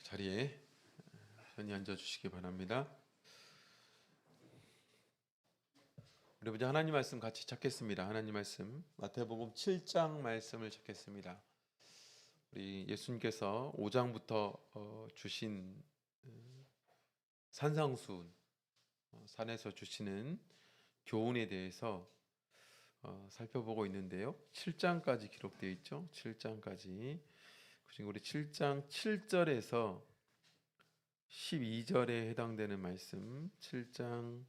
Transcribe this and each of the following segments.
자리에 편히 앉아 주시기 바랍니다. 우리 먼저 하나님 말씀 같이 찾겠습니다. 하나님 말씀 마태복음 7장 말씀을 찾겠습니다. 우리 예수님께서 5장부터 주신 산상수훈, 산에서 주시는 교훈에 대해서 살펴보고 있는데요. 7장까지 기록되어 있죠. 7장까지. 그리고 우리 7장 7절에서 12절에 해당되는 말씀, 7장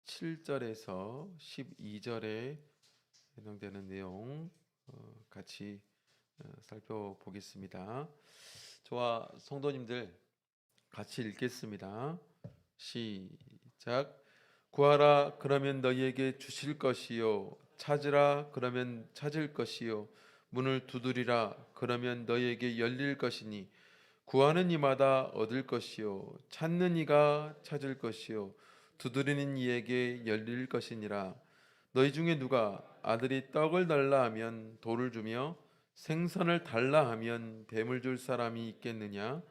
7절에서 12절에 해당되는 내용 같이 살펴보겠습니다. 저와 성도님들 같이 읽겠습니다. 시작. 구하라 그러면 너희에게 주실 것이요, 찾으라 그러면 찾을 것이요, 문을 두드리라 그러면 너희에게 열릴 것이니 구하는 이마다 얻을 것이요, 찾는 이가 찾을 것이요, 두드리는 이에게 열릴 것이니라. 너희 중에 누가 아들이 떡을 달라 하면 돌을 주며 생선을 달라 하면 뱀을 줄 사람이 있겠느냐?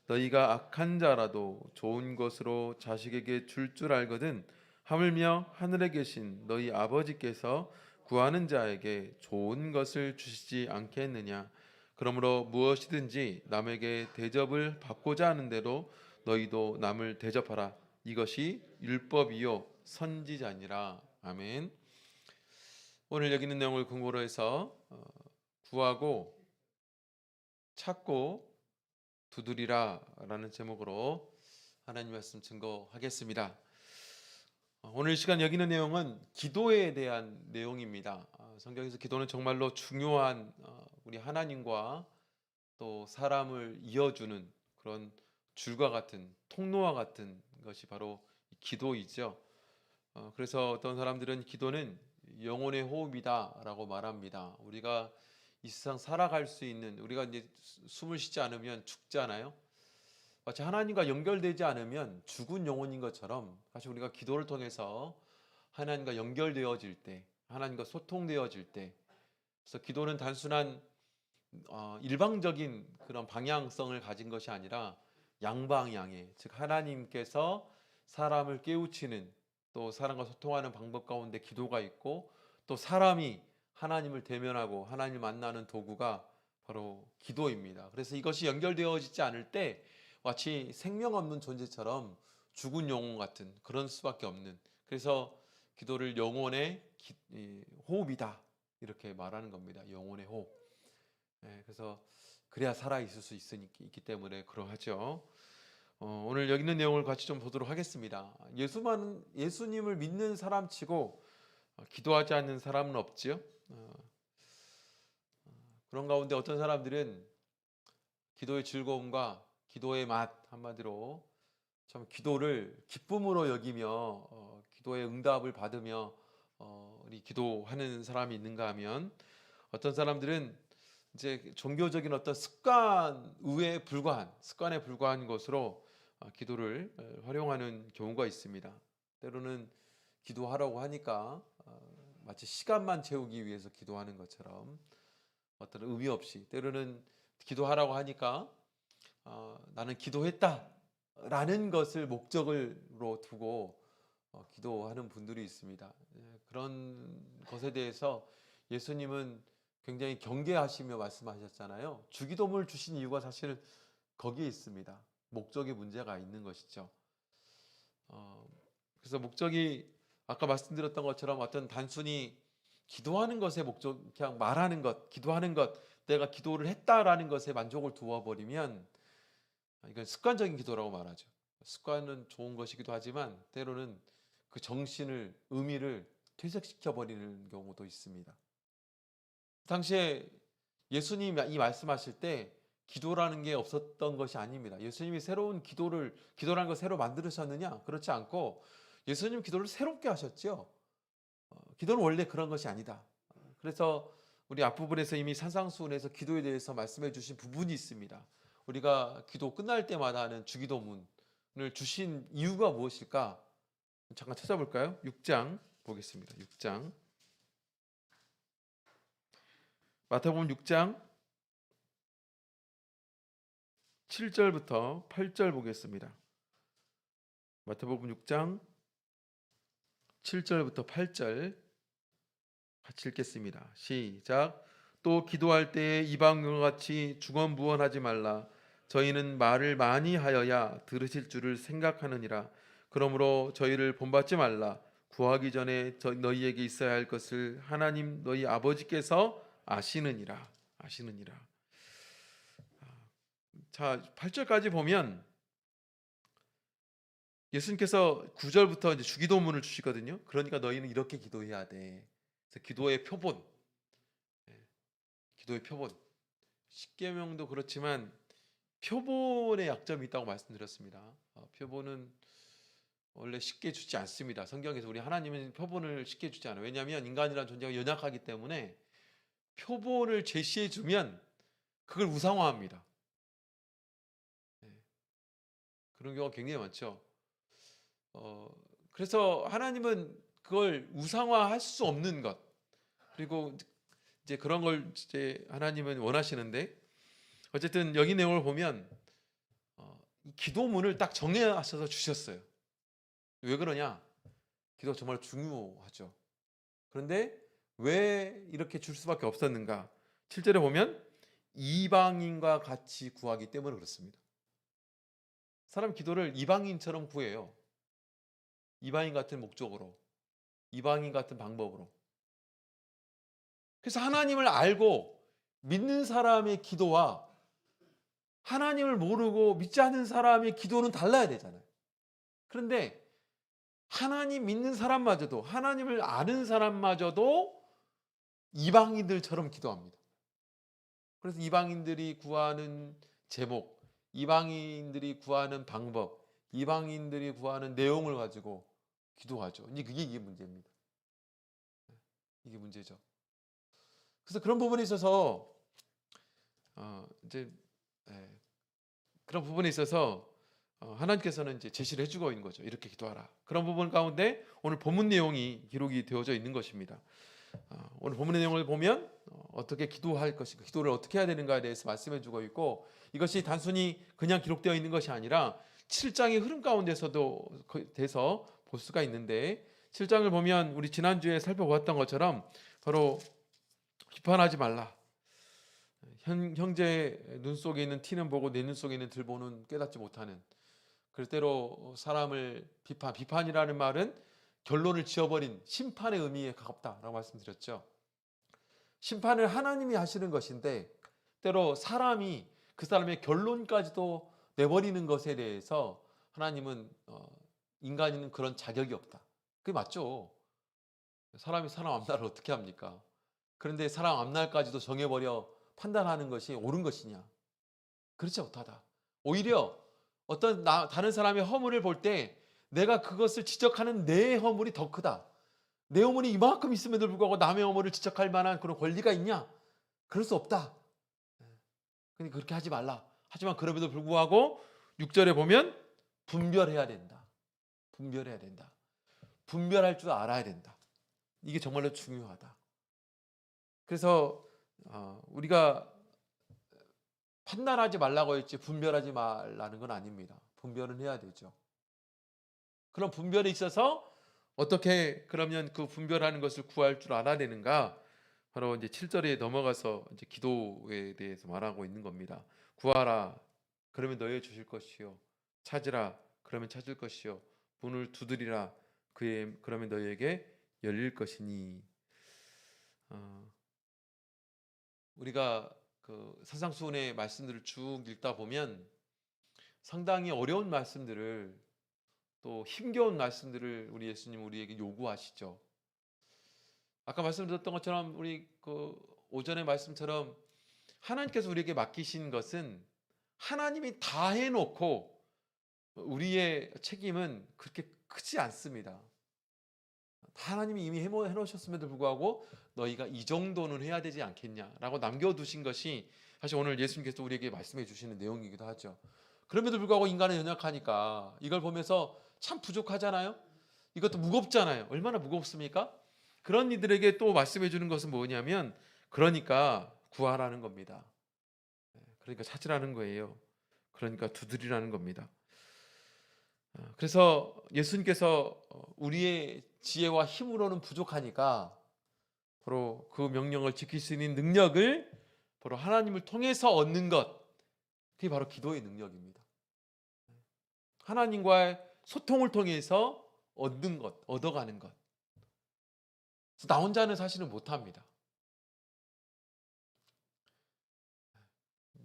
너희가 악한 자라도 좋은 것으로 자식에게 줄 알거든 하물며 하늘에 계신 너희 아버지께서 구하는 자에게 좋은 것을 주시지 않겠느냐? 그러므로 무엇이든지 남에게 대접을 받고자 하는 대로 너희도 남을 대접하라. 이것이 율법이요 선지자니라. 아멘. 오늘 여기 있는 내용을 근거로 해서 구하고 찾고 두드리라 라는 제목으로 하나님 말씀 증거하겠습니다. 오늘 시간 여기 있는 내용은 기도에 대한 내용입니다. 성경에서 기도는 정말로 중요한 우리 하나님과 또 사람을 이어주는 그런 줄과 같은 통로와 같은 것이 바로 기도이죠. 그래서 어떤 사람들은 기도는 영혼의 호흡이다라고 말합니다. 우리가 이 세상 살아갈 수 있는, 우리가 이제 숨을 쉬지 않으면 죽잖아요. 마치 하나님과 연결되지 않으면 죽은 영혼인 것처럼 사실 우리가 기도를 통해서 하나님과 연결되어질 때, 하나님과 소통되어질 때, 그래서 기도는 단순한 일방적인 그런 방향성을 가진 것이 아니라 양방향의, 즉 하나님께서 사람을 깨우치는, 또 사람과 소통하는 방법 가운데 기도가 있고, 또 사람이 하나님을 대면하고 하나님을 만나는 도구가 바로 기도입니다. 그래서 이것이 연결되어지지 않을 때 마치 생명 없는 존재처럼 죽은 영혼 같은 그런 수밖에 없는, 그래서 기도를 영혼의 호흡이다 이렇게 말하는 겁니다. 영혼의 호흡. 그래서 그래야 살아 있을 수 있기 때문에 그러하죠. 오늘 여기 있는 내용을 같이 좀 보도록 하겠습니다. 예수님을 믿는 사람치고 기도하지 않는 사람은 없지요. 그런 가운데 어떤 사람들은 기도의 즐거움과 기도의 맛, 한마디로 참 기도를 기쁨으로 여기며 기도의 응답을 받으며 우리 기도하는 사람이 있는가 하면, 어떤 사람들은 이제 종교적인 어떤 습관에 불과한 것으로 기도를 활용하는 경우가 있습니다. 때로는 기도하라고 하니까 마치 시간만 채우기 위해서 기도하는 것처럼 어떤 의미 없이, 때로는 기도하라고 하니까 나는 기도했다라는 것을 목적으로 두고 기도하는 분들이 있습니다. 그런 것에 대해서 예수님은 굉장히 경계하시며 말씀하셨잖아요. 주기도문을 주신 이유가 사실 거기에 있습니다. 목적의 문제가 있는 것이죠. 그래서 목적이 아까 말씀드렸던 것처럼 어떤 단순히 기도하는 것의 목적, 그냥 말하는 것, 기도하는 것, 내가 기도를 했다라는 것에 만족을 두어버리면 이건 습관적인 기도라고 말하죠. 습관은 좋은 것이기도 하지만 때로는 그 정신을, 의미를 퇴색시켜 버리는 경우도 있습니다. 당시에 예수님이 말씀하실 때 기도라는 게 없었던 것이 아닙니다. 예수님이 새로운 기도라는 걸 새로 만들으셨느냐? 그렇지 않고 예수님 기도를 새롭게 하셨죠. 기도는 원래 그런 것이 아니다. 그래서 우리 앞부분에서 이미 산상수훈에서 기도에 대해서 말씀해 주신 부분이 있습니다. 우리가 기도 끝날 때마다 하는 주기도문을 주신 이유가 무엇일까? 잠깐 찾아볼까요? 6장 보겠습니다. 6장. 마태복음 6장 7절부터 8절 보겠습니다. 마태복음 6장 7절부터 8절 같이 읽겠습니다. 시작. 또 기도할 때에 이방인과 같이 중언부언하지 말라. 저희는 말을 많이 하여야 들으실 줄을 생각하느니라. 그러므로 저희를 본받지 말라. 구하기 전에 너희에게 있어야 할 것을 하나님 너희 아버지께서 아시느니라. 자, 8절까지 보면 예수님께서 9절부터 이제 주기도문을 주시거든요. 그러니까 너희는 이렇게 기도해야 돼. 그래서 기도의 표본. 기도의 표본. 십계명도 그렇지만 표본의 약점이 있다고 말씀드렸습니다. 표본은 원래 쉽게 주지 않습니다. 성경에서 우리 하나님은 표본을 쉽게 주지 않아요. 왜냐하면 인간이라는 존재가 연약하기 때문에 표본을 제시해 주면 그걸 우상화합니다. 그런 경우가 굉장히 많죠. 그래서 하나님은 그걸 우상화할 수 없는 것, 그리고 이제 그런 걸 이제 하나님은 원하시는데, 어쨌든 여기 내용을 보면 이 기도문을 딱 정해서 주셨어요. 왜 그러냐? 기도가 정말 중요하죠. 그런데 왜 이렇게 줄 수밖에 없었는가? 7절에 보면 이방인과 같이 구하기 때문에 그렇습니다. 사람 기도를 이방인처럼 구해요. 이방인 같은 목적으로, 이방인 같은 방법으로. 그래서 하나님을 알고 믿는 사람의 기도와 하나님을 모르고 믿지 않는 사람의 기도는 달라야 되잖아요. 그런데 하나님 믿는 사람마저도, 하나님을 아는 사람마저도 이방인들처럼 기도합니다. 그래서 이방인들이 구하는 제목, 이방인들이 구하는 방법, 이방인들이 구하는 내용을 가지고 기도하죠. 이게 문제입니다. 이게 문제죠. 그래서 그런 부분에 있어서 그런 부분에 있어서 하나님께서는 이제 제시를 해주고 있는 거죠. 이렇게 기도하라. 그런 부분 가운데 오늘 본문 내용이 기록이 되어져 있는 것입니다. 오늘 본문 내용을 보면 어떻게 기도할 것인가, 기도를 어떻게 해야 되는가에 대해서 말씀해주고 있고, 이것이 단순히 그냥 기록되어 있는 것이 아니라 7장의 흐름 가운데서도 돼서 볼 수가 있는데, 7장을 보면 우리 지난주에 살펴보았던 것처럼 바로 비판하지 말라. 형제 눈 속에 있는 티는 보고 내 눈 속에 있는 들보는 깨닫지 못하는, 그럴 때로 사람을 비판이라는 말은 결론을 지어버린 심판의 의미에 가깝다라고 말씀드렸죠. 심판을 하나님이 하시는 것인데 때로 사람이 그 사람의 결론까지도 내버리는 것에 대해서 하나님은 인간은 그런 자격이 없다. 그게 맞죠. 사람이 사람 앞날을 어떻게 합니까? 그런데 사람 앞날까지도 정해버려 판단하는 것이 옳은 것이냐? 그렇지 못하다. 오히려 어떤 다른 사람의 허물을 볼 때 내가 그것을 지적하는 내 허물이 더 크다. 내 허물이 이만큼 있음에도 불구하고 남의 허물을 지적할 만한 그런 권리가 있냐? 그럴 수 없다. 그러니까 그렇게 하지 말라. 하지만 그럼에도 불구하고 6절에 보면 분별해야 된다. 분별해야 된다. 분별할 줄 알아야 된다. 이게 정말로 중요하다. 그래서 우리가 판단하지 말라고 했지 분별하지 말라는 건 아닙니다. 분별은 해야 되죠. 그런 분별에 있어서 어떻게 그러면 그 분별하는 것을 구할 줄 알아야 되는가? 바로 이제 7절에 넘어가서 이제 기도에 대해서 말하고 있는 겁니다. 구하라, 그러면 너희에게 주실 것이요. 찾으라, 그러면 찾을 것이요. 문을 두드리라, 그러면 너희에게 열릴 것이니. 우리가 그 산상수훈의 말씀들을 쭉 읽다 보면 상당히 어려운 말씀들을, 또 힘겨운 말씀들을 우리 예수님 우리에게 요구하시죠. 아까 말씀드렸던 것처럼 우리 그 오전의 말씀처럼 하나님께서 우리에게 맡기신 것은 하나님이 다 해놓고 우리의 책임은 그렇게 크지 않습니다. 하나님이 이미 해놓으셨음에도 불구하고 너희가 이 정도는 해야 되지 않겠냐라고 남겨두신 것이 사실 오늘 예수님께서 우리에게 말씀해 주시는 내용이기도 하죠. 그럼에도 불구하고 인간은 연약하니까 이걸 보면서 참 부족하잖아요. 이것도 무겁잖아요. 얼마나 무겁습니까? 그런 이들에게 또 말씀해 주는 것은 뭐냐면, 그러니까 구하라는 겁니다. 그러니까 찾으라는 거예요. 그러니까 두드리라는 겁니다. 그래서 예수님께서 우리의 지혜와 힘으로는 부족하니까 바로 그 명령을 지킬 수 있는 능력을 바로 하나님을 통해서 얻는 것, 그게 바로 기도의 능력입니다. 하나님과의 소통을 통해서 얻는 것, 얻어가는 것. 나 혼자는 사실은 못합니다.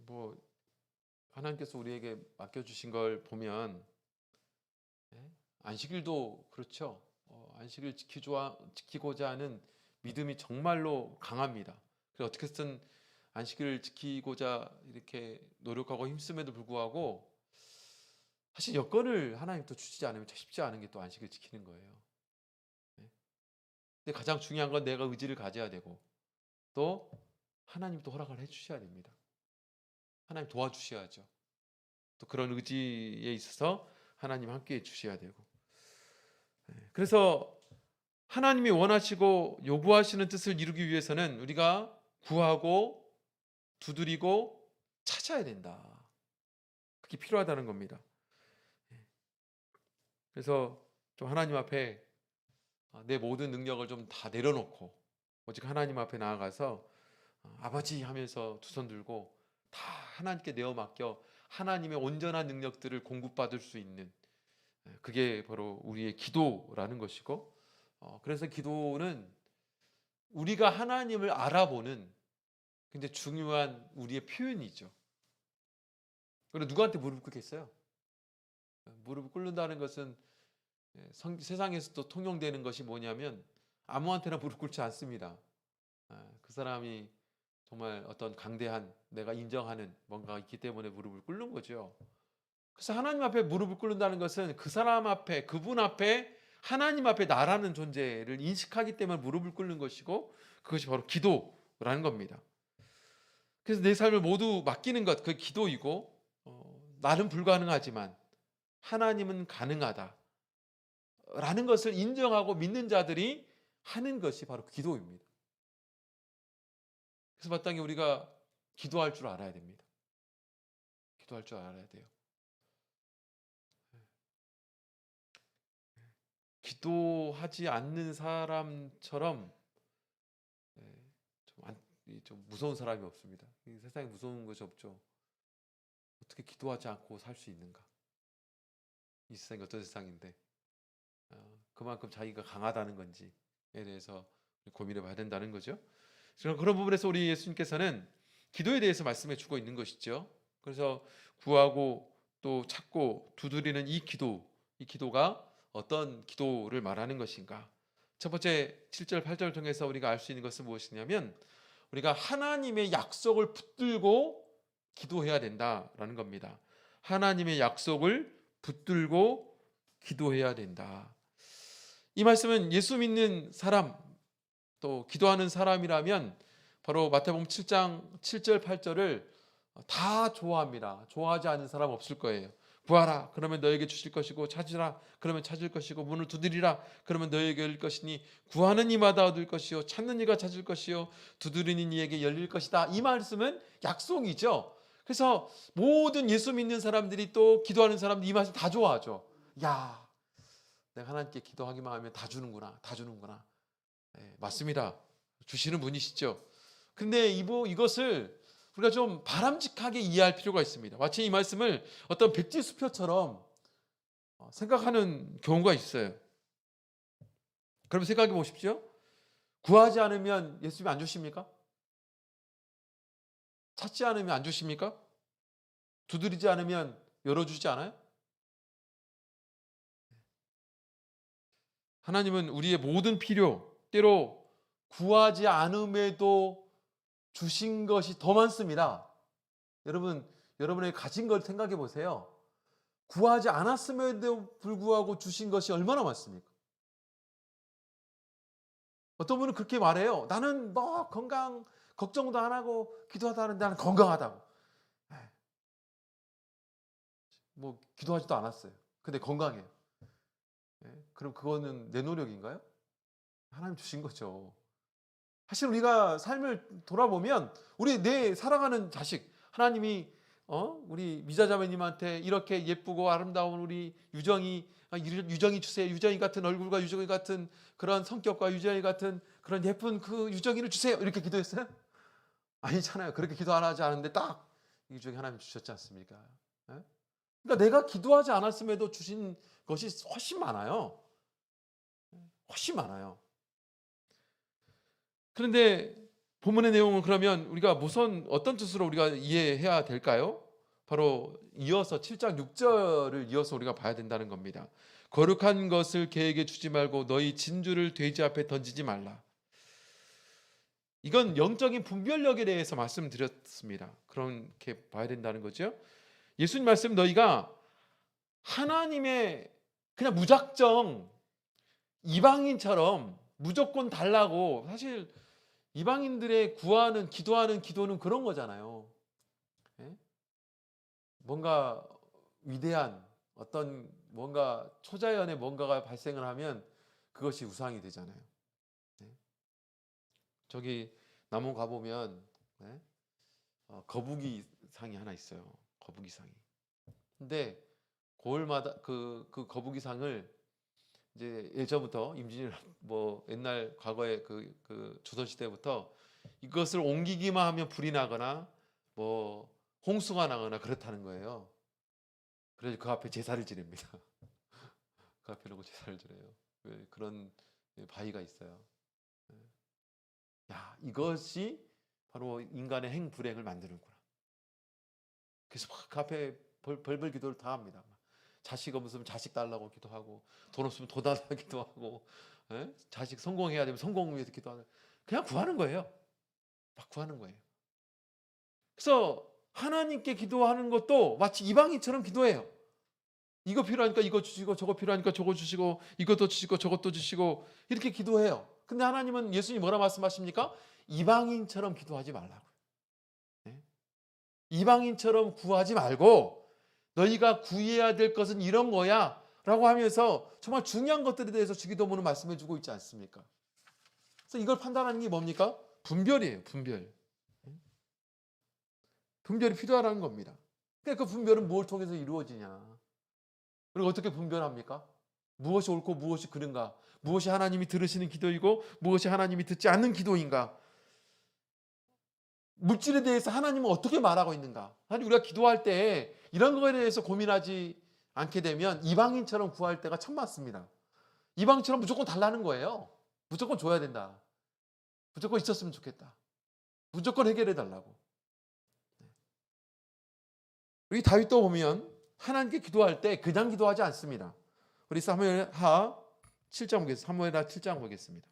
뭐 하나님께서 우리에게 맡겨주신 걸 보면 안식일도 그렇죠. 안식일 지키고자 하는 믿음이 정말로 강합니다. 그래서 어떻게든 안식일을 지키고자 이렇게 노력하고 힘쓰에도 불구하고 사실 여건을 하나님 또 주시지 않으면 쉽지 않은 게 또 안식을 지키는 거예요. 근데 가장 중요한 건 내가 의지를 가져야 되고 또 하나님 또 허락을 해주셔야 됩니다. 하나님 도와주셔야죠. 또 그런 의지에 있어서 하나님 함께해 주셔야 되고. 그래서 하나님이 원하시고 요구하시는 뜻을 이루기 위해서는 우리가 구하고 두드리고 찾아야 된다. 그게 필요하다는 겁니다. 그래서 좀 하나님 앞에 내 모든 능력을 좀 다 내려놓고 오직 하나님 앞에 나아가서 아버지 하면서 두 손 들고 다 하나님께 내어 맡겨 하나님의 온전한 능력들을 공급받을 수 있는, 그게 바로 우리의 기도라는 것이고, 그래서 기도는 우리가 하나님을 알아보는 굉장히 중요한 우리의 표현이죠. 그리고 누구한테 무릎 꿇겠어요? 무릎을 꿇는다는 것은 세상에서도 통용되는 것이 뭐냐면 아무한테나 무릎 꿇지 않습니다. 그 사람이 정말 어떤 강대한 내가 인정하는 뭔가 있기 때문에 무릎을 꿇는 거죠. 그래서 하나님 앞에 무릎을 꿇는다는 것은 그 사람 앞에, 그분 앞에, 하나님 앞에 나라는 존재를 인식하기 때문에 무릎을 꿇는 것이고, 그것이 바로 기도라는 겁니다. 그래서 내 삶을 모두 맡기는 것, 그 기도이고, 나는 불가능하지만 하나님은 가능하다 라는 것을 인정하고 믿는 자들이 하는 것이 바로 기도입니다. 그래서 마땅히 우리가 기도할 줄 알아야 됩니다. 기도할 줄 알아야 돼요. 기도하지 않는 사람처럼 좀 무서운 사람이 없습니다. 이 세상에 무서운 것이 없죠. 어떻게 기도하지 않고 살 수 있는가? 이 세상이 어떤 세상인데 그만큼 자기가 강하다는 건지에 대해서 고민해 봐야 된다는 거죠. 그런 부분에서 우리 예수님께서는 기도에 대해서 말씀해 주고 있는 것이죠. 그래서 구하고 또 찾고 두드리는 이 기도가 어떤 기도를 말하는 것인가? 첫 번째 7절 8절을 통해서 우리가 알 수 있는 것은 무엇이냐면 우리가 하나님의 약속을 붙들고 기도해야 된다라는 겁니다. 하나님의 약속을 붙들고 기도해야 된다. 이 말씀은 예수 믿는 사람 또 기도하는 사람이라면 바로 마태복음 7장 7절 8절을 다 좋아합니다. 좋아하지 않는 사람 없을 거예요. 구하라 그러면 너에게 주실 것이고 찾으라 그러면 찾을 것이고 문을 두드리라 그러면 너에게 열릴 것이니 구하는 이마다 얻을 것이요 찾는 이가 찾을 것이요 두드리는 이에게 열릴 것이다. 이 말씀은 약속이죠. 그래서 모든 예수 믿는 사람들이 또 기도하는 사람들이 이 말씀 다 좋아하죠. 야, 내가 하나님께 기도하기만 하면 다 주는구나. 네, 맞습니다. 주시는 분이시죠. 근데 이것을 우리가 좀 바람직하게 이해할 필요가 있습니다. 마치 이 말씀을 어떤 백지수표처럼 생각하는 경우가 있어요. 그럼 생각해 보십시오. 구하지 않으면 예수님 안 주십니까? 찾지 않으면 안 주십니까? 두드리지 않으면 열어주지 않아요? 하나님은 우리의 모든 필요, 때로 구하지 않음에도 주신 것이 더 많습니다. 여러분의 가진 걸 생각해 보세요. 구하지 않았음에도 불구하고 주신 것이 얼마나 많습니까? 어떤 분은 그렇게 말해요. 나는 뭐 건강 걱정도 안 하고 기도하다 하는데 나는 건강하다고. 뭐 기도하지도 않았어요. 근데 건강해요. 그럼 그거는 내 노력인가요? 하나님 주신 거죠. 사실 우리가 삶을 돌아보면 우리 내 사랑하는 자식 하나님이 우리 미자자매님한테 이렇게 예쁘고 아름다운 우리 유정이 주세요. 유정이 같은 얼굴과 유정이 같은 그런 성격과 유정이 같은 그런 예쁜 그 유정이를 주세요. 이렇게 기도했어요? 아니잖아요. 그렇게 기도 안 하지 않은데 딱 이 중에 하나님 주셨지 않습니까? 예? 그러니까 내가 기도하지 않았음에도 주신 것이 훨씬 많아요. 훨씬 많아요. 그런데 본문의 내용은 그러면 우리가 어떤 뜻으로 우리가 이해해야 될까요? 바로 이어서 7장 6절을 이어서 우리가 봐야 된다는 겁니다. 거룩한 것을 개에게 주지 말고 너희 진주를 돼지 앞에 던지지 말라. 이건 영적인 분별력에 대해서 말씀드렸습니다. 그렇게 봐야 된다는 거죠. 예수님 말씀 너희가 하나님의 그냥 무작정 이방인처럼 무조건 달라고, 사실 이방인들의 기도하는 기도는 그런 거잖아요. 예? 뭔가 위대한 어떤 뭔가 초자연의 뭔가가 발생을 하면 그것이 우상이 되잖아요. 예? 저기 나무 가보면 예? 거북이 상이 하나 있어요. 거북이 상이. 근데 고을마다 그 거북이 상을 이제 예전부터 임진왜란 뭐 옛날 과거에 그 조선 시대부터 이것을 옮기기만 하면 불이 나거나 뭐 홍수가 나거나 그렇다는 거예요. 그래서 그 앞에 제사를 지냅니다. 그 앞에 놓고 제사를 지내요. 그런 바위가 있어요. 야, 이것이 바로 인간의 행불행을 만드는구나. 그래서 막 그 앞에 벌벌 기도를 다 합니다. 자식 없으면 자식 달라고 기도하고, 돈 없으면 돈 달라고 기도하고, 예? 자식 성공해야 되면 성공 위해서 기도하는, 그냥 구하는 거예요. 막 구하는 거예요. 그래서 하나님께 기도하는 것도 마치 이방인처럼 기도해요. 이거 필요하니까 이거 주시고, 저거 필요하니까 저거 주시고, 이것도 주시고 저것도 주시고, 이렇게 기도해요. 근데 하나님은, 예수님 뭐라 말씀하십니까? 이방인처럼 기도하지 말라고. 네? 이방인처럼 구하지 말고 너희가 구해야 될 것은 이런 거야 라고 하면서 정말 중요한 것들에 대해서 주기도문을 말씀해 주고 있지 않습니까? 그래서 이걸 판단하는 게 뭡니까? 분별이에요. 분별이 필요하다는 겁니다. 그러니까 그 분별은 무엇을 통해서 이루어지냐? 그리고 어떻게 분별합니까? 무엇이 옳고 무엇이 그른가? 무엇이 하나님이 들으시는 기도이고 무엇이 하나님이 듣지 않는 기도인가? 물질에 대해서 하나님은 어떻게 말하고 있는가? 사실 우리가 기도할 때 이런 거에 대해서 고민하지 않게 되면 이방인처럼 구할 때가 참 많습니다. 이방인처럼 무조건 달라는 거예요. 무조건 줘야 된다. 무조건 있었으면 좋겠다. 무조건 해결해 달라고. 우리 다윗도 보면 하나님께 기도할 때 그냥 기도하지 않습니다. 우리 사무엘하 7장 보겠습니다. 사무엘하 7장 보겠습니다.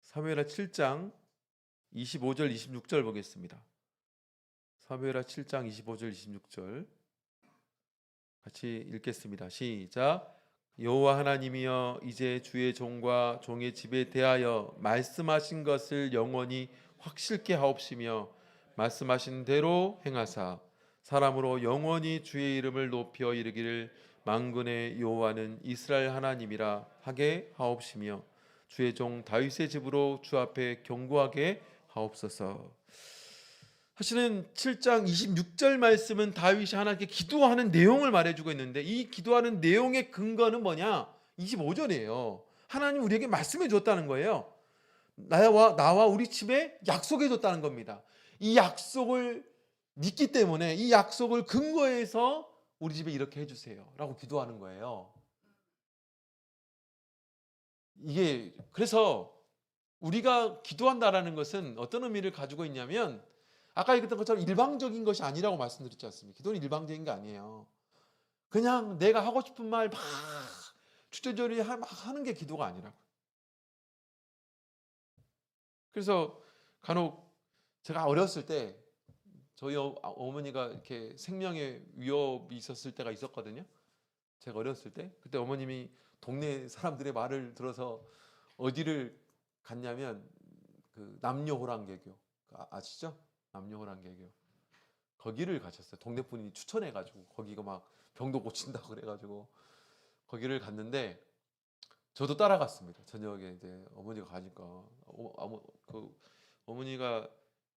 사무엘하 7장 25절 26절 보겠습니다. 사무엘하 7장 25절 26절 같이 읽겠습니다. 시작. 여호와 하나님이여 이제 주의 종과 종의 집에 대하여 말씀하신 것을 영원히 확실케 하옵시며 말씀하신 대로 행하사 사람으로 영원히 주의 이름을 높여 이르기를 만군의 여호와는 이스라엘 하나님이라 하게 하옵시며 주의 종 다윗의 집으로 주 앞에 견고하게 하옵소서. 사실은 7장 26절 말씀은 다윗이 하나님께 기도하는 내용을 말해주고 있는데, 이 기도하는 내용의 근거는 뭐냐? 25절이에요. 하나님 우리에게 말씀해 줬다는 거예요. 나와 우리 집에 약속해 줬다는 겁니다. 이 약속을 믿기 때문에 이 약속을 근거해서 우리 집에 이렇게 해주세요 라고 기도하는 거예요. 이게 그래서 우리가 기도한다라는 것은 어떤 의미를 가지고 있냐면, 아까 얘기했던 것처럼 일방적인 것이 아니라고 말씀드렸지 않습니까? 기도는 일방적인 게 아니에요. 그냥 내가 하고 싶은 말 막 주저저리 막 하는 게 기도가 아니라고. 그래서 간혹 제가 어렸을 때 저희 어머니가 이렇게 생명의 위협이 있었을 때가 있었거든요. 제가 어렸을 때 그때 어머님이 동네 사람들의 말을 들어서 어디를 갔냐면 그 남녀호랑개교 아시죠? 남녀호란 개교. 거기를 가셨어요. 동네 분이 추천해가지고 거기가 막 병도 고친다고 그래가지고 거기를 갔는데 저도 따라갔습니다. 저녁에 이제 어머니가 가니까 어머니가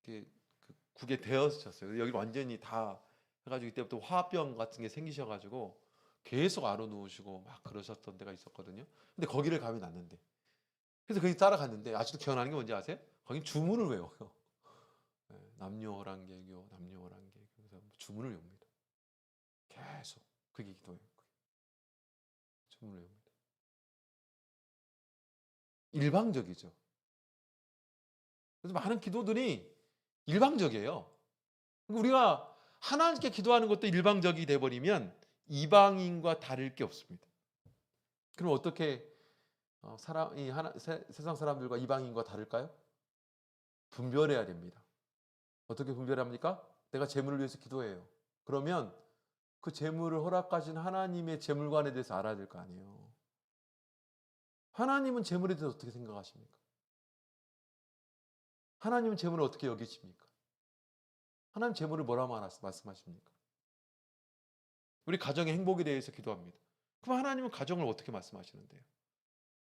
이렇게 그 국에 대어셨어요. 여기 완전히 다 해가지고 이때부터 화병 같은 게 생기셔가지고 계속 알아 누우시고 막 그러셨던 데가 있었거든요. 근데 거기를 감이 났는데 그래서 거기 따라갔는데 아직도 기억나는 게 뭔지 아세요? 거긴 주문을 외워요. 네, 남녀호랑개교, 남녀호랑개교. 그래서 주문을 외웁니다. 계속 그게 기도예요. 주문을 외웁니다. 일방적이죠. 그래서 많은 기도들이 일방적이에요. 우리가 하나님께 기도하는 것도 일방적이 돼버리면 이방인과 다를 게 없습니다. 그럼 어떻게 세상 사람들과 이방인과 다를까요? 분별해야 됩니다. 어떻게 분별합니까? 내가 재물을 위해서 기도해요. 그러면 그 재물을 허락하신 하나님의 재물관에 대해서 알아야 될 거 아니에요. 하나님은 재물에 대해서 어떻게 생각하십니까? 하나님은 재물을 어떻게 여기십니까? 하나님 재물을 뭐라고 말씀하십니까? 우리 가정의 행복에 대해서 기도합니다. 그럼 하나님은 가정을 어떻게 말씀하시는데요?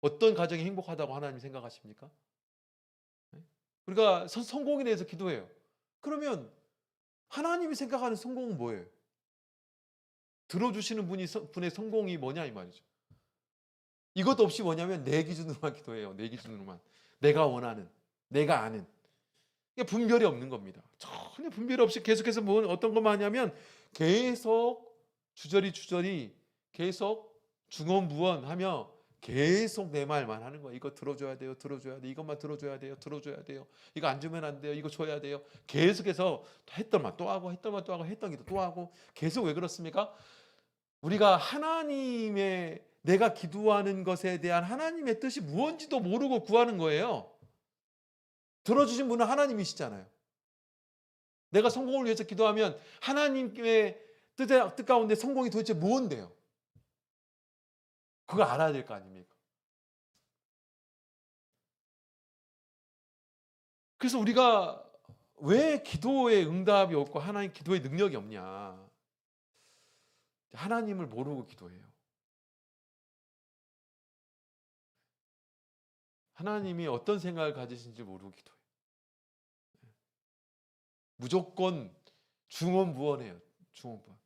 어떤 가정이 행복하다고 하나님이 생각하십니까? 우리가 성공에 대해서 기도해요. 그러면 하나님이 생각하는 성공은 뭐예요? 들어주시는 분의 성공이 뭐냐 이 말이죠. 이것 없이 뭐냐면 내 기준으로만 기도해요. 내 기준으로만. 내가 원하는, 내가 아는. 이게 분별이 없는 겁니다. 전혀 분별이 없이 계속해서 어떤 것만 하냐면 계속 주저리 계속 중언부언하며 계속 내 말만 하는 거예요. 이거 들어줘야 돼요. 들어줘야 돼. 이것만 들어줘야 돼요. 들어줘야 돼요. 이거 안 주면 안 돼요. 이거 줘야 돼요. 계속해서 했던 말 또 하고 했던 말 또 하고 했던 기도 또 하고 계속 왜 그렇습니까? 우리가 하나님의 내가 기도하는 것에 대한 하나님의 뜻이 무엇인지도 모르고 구하는 거예요. 들어주신 분은 하나님이시잖아요. 내가 성공을 위해서 기도하면 하나님의 뜻 가운데 성공이 도대체 뭔데요? 그거 알아야 될 거 아닙니까? 그래서 우리가 왜 기도의 응답이 없고 하나님 기도의 능력이 없냐? 하나님을 모르고 기도해요. 하나님이 어떤 생각을 가지신지 모르고 기도해요. 무조건 중언부언해요. 중언부언.